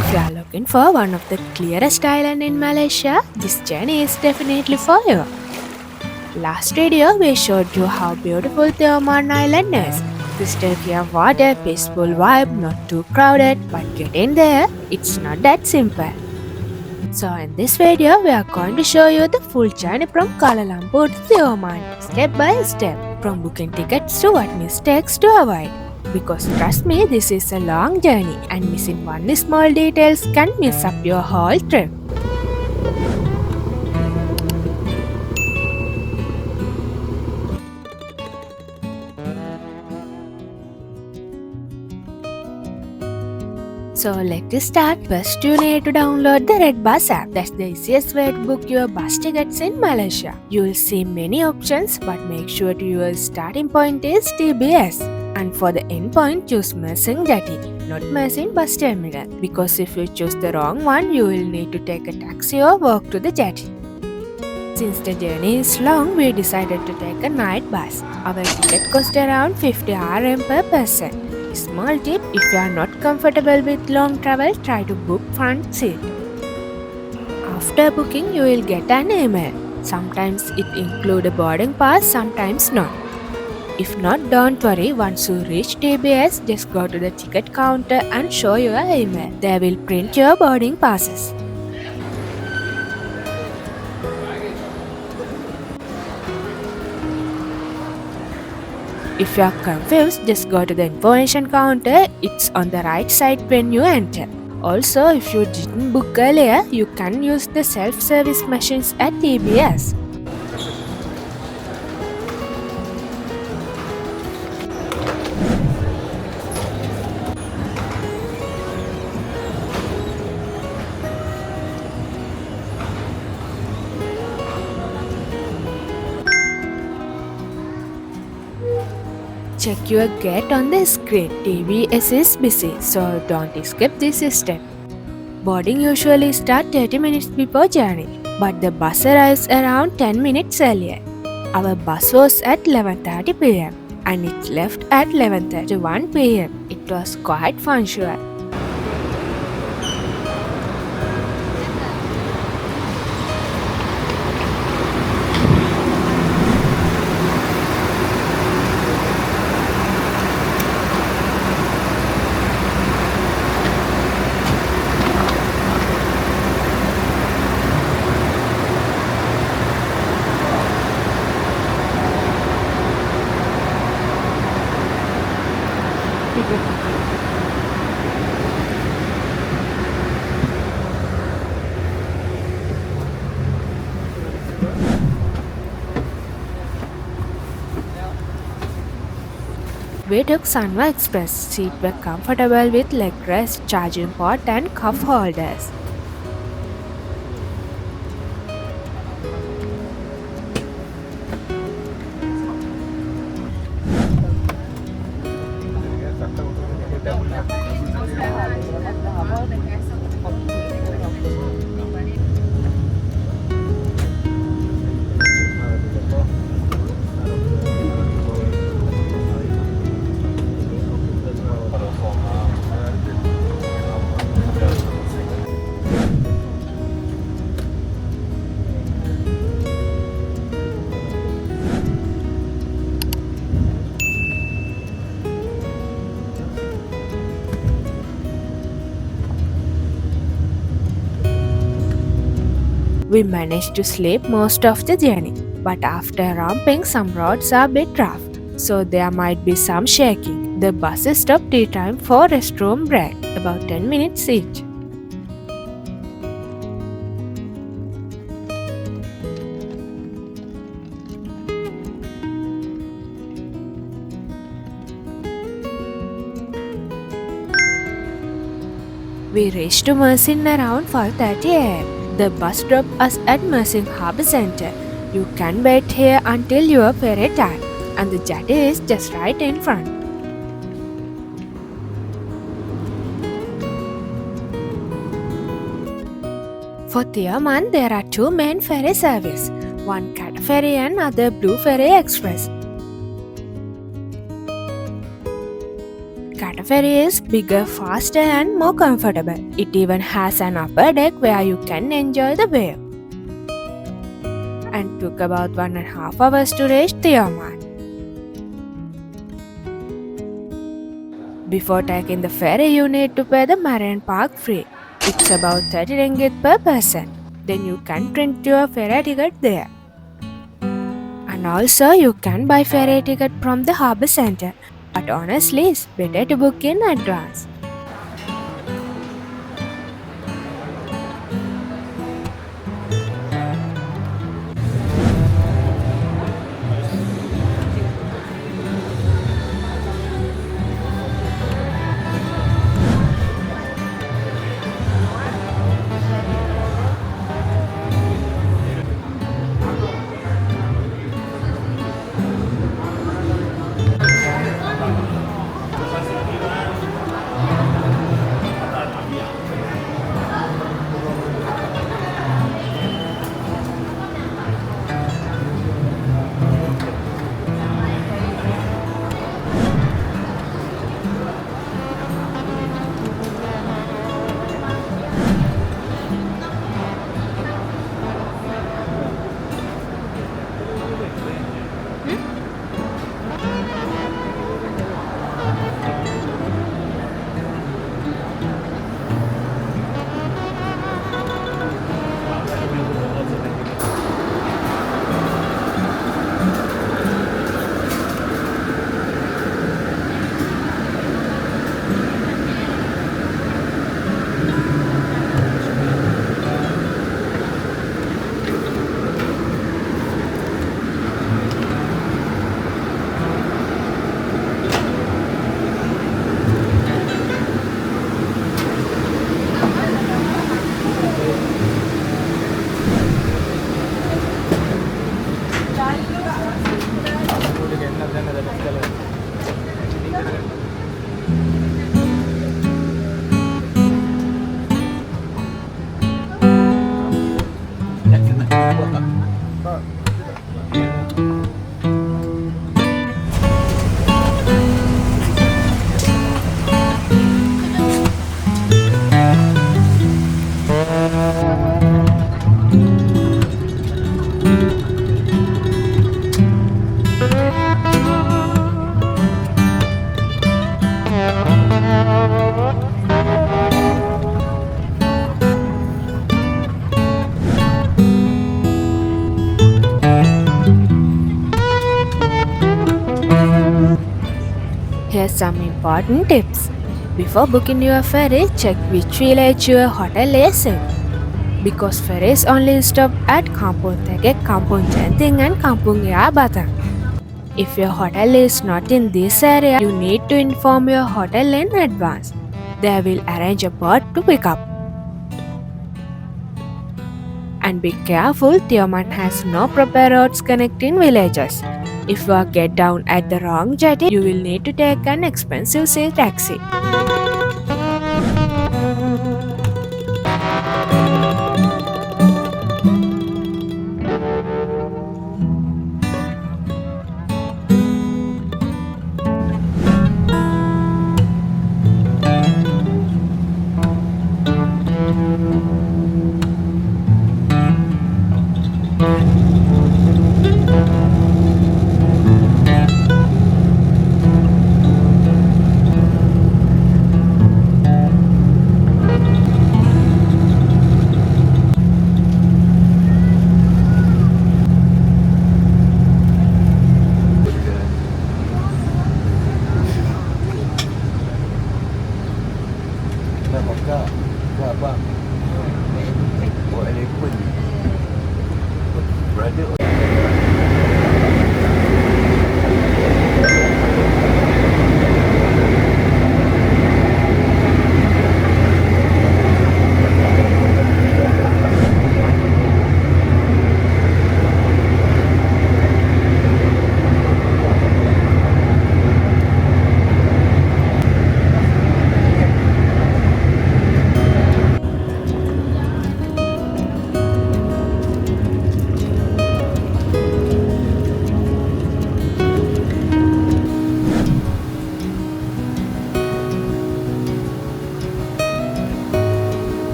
If you are looking for one of the clearest islands in Malaysia, this journey is definitely for you. Last video we showed you how beautiful Tioman Island is. Crystal clear water, peaceful vibe, not too crowded, but getting there, it's not that simple. So in this video, we are going to show you the full journey from Kuala Lumpur to Tioman, step by step, from booking tickets to what mistakes to avoid. Because trust me, this is a long journey and missing one small details can mess up your whole trip. So let's start. First you need to download the Red Bus app. That's the easiest way to book your bus tickets in Malaysia. You will see many options but make sure your starting point is TBS. And for the end point, choose Mersing Jetty, not Mersing Bus Terminal. Because if you choose the wrong one, you will need to take a taxi or walk to the jetty. Since the journey is long, we decided to take a night bus. Our ticket cost around 50 RM per person. Small tip, if you are not comfortable with long travel, try to book front seat. After booking, you will get an email. Sometimes it includes a boarding pass, sometimes not. If not, don't worry, once you reach TBS, just go to the ticket counter and show your email. They will print your boarding passes. If you are confused, just go to the information counter. It's on the right side when you enter. Also, if you didn't book earlier, you can use the self-service machines at TBS. Check your gate on the screen. TBS is busy, so don't skip this step. Boarding usually starts 30 minutes before journey, but the bus arrives around 10 minutes earlier. Our bus was at 11:30 pm and it left at 11:31 pm. It was quite punctual. We took Sunwa Express. Seats were comfortable with leg rest, charging port and cup holders. We managed to sleep most of the journey, but after romping, some roads are a bit rough, so there might be some shaking. The buses stopped tea time for restroom break, about 10 minutes each. We reached to Mersing around 5:30 am. The bus dropped us at Mersing Harbour Centre. You can wait here until your ferry time, and the jetty is just right in front. For Tioman, there are two main ferry services, one Cataferry and other Blue Ferry Express. Cataferry is bigger, faster, and more comfortable. It even has an upper deck where you can enjoy the wave. And took about 1.5 hours to reach Tioman. Before taking the ferry, you need to pay the marine park fee. It's about 30 ringgit per person. Then you can print your ferry ticket there. And also you can buy ferry ticket from the harbour center. But honestly, it's better to book in advance. Here's some important tips. Before booking your ferry, check which village your hotel is in. Because ferries only stop at Kampung Tegek, Kampung Jenting and Kampung Batang. If your hotel is not in this area, you need to inform your hotel in advance. They will arrange a boat to pick up. And be careful, Tioman has no proper roads connecting villages. If you get down at the wrong jetty, you will need to take an expensive sea taxi.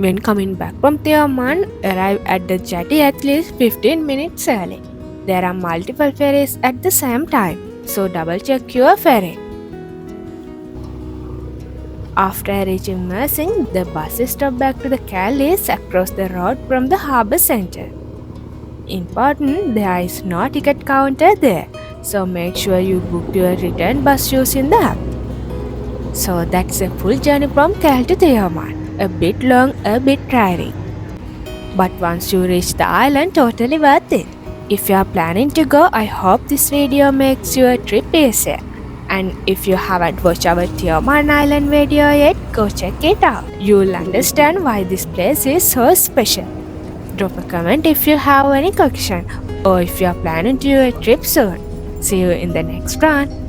When coming back from Tioman, arrive at the jetty at least 15 minutes early. There are multiple ferries at the same time, so double check your ferry. After reaching Mersing, the bus stop back to the Calais across the road from the harbour centre. Important, there is no ticket counter there, so make sure you book your return bus using the app. So that's a full journey from Cal to Tioman. A bit long, a bit tiring. But once you reach the island, totally worth it. If you are planning to go, I hope this video makes your trip easier. And if you haven't watched our Tioman Island video yet, go check it out. You'll understand why this place is so special. Drop a comment if you have any question or if you are planning to do a trip soon. See you in the next one.